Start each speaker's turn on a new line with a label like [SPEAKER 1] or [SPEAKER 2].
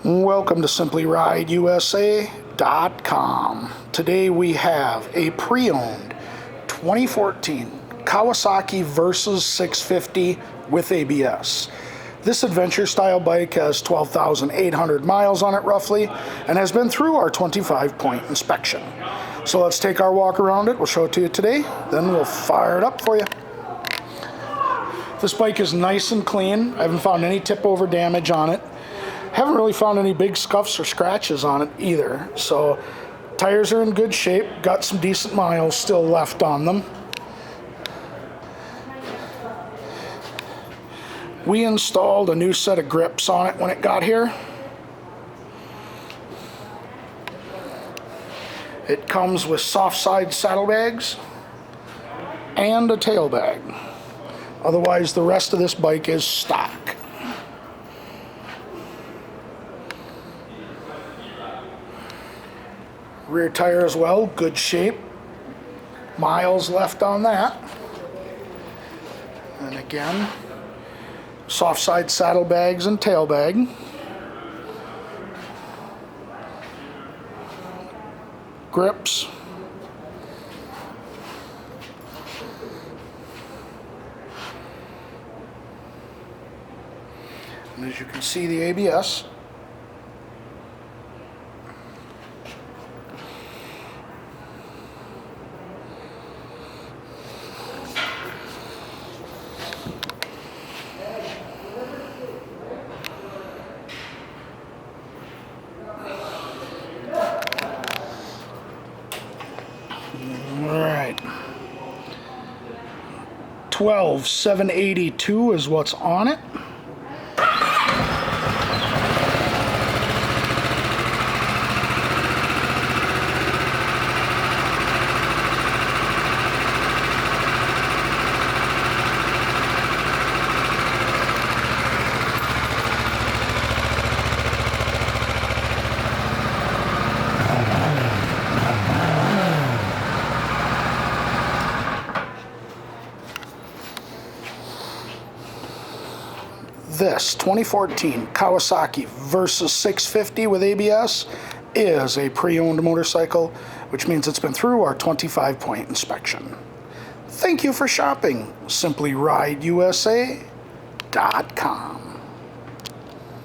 [SPEAKER 1] Welcome to SimplyRideUSA.com. Today we have a pre-owned 2014 Kawasaki Versys 650 with ABS. This adventure style bike has 12,800 miles on it roughly and has been through our 25-point inspection. So let's take our walk around it. We'll show it to you today, then we'll fire it up for you. This bike is nice and clean. I haven't found any tip over damage on it. Haven't really found any big scuffs or scratches on it either. So tires are in good shape, got some decent miles still left on them. We installed a new set of grips on it when it got here. It comes with soft side saddlebags and a tail bag. Otherwise, the rest of this bike is stock. Rear tire as well, good shape. Miles left on that. And again, soft side saddlebags and tail bag. Grips. And as you can see, the ABS. Alright, 12,782 is what's on it. This 2014 Kawasaki Versys 650 with ABS is a pre-owned motorcycle, which means it's been through our 25-point inspection. Thank you for shopping. SimplyRideUSA.com.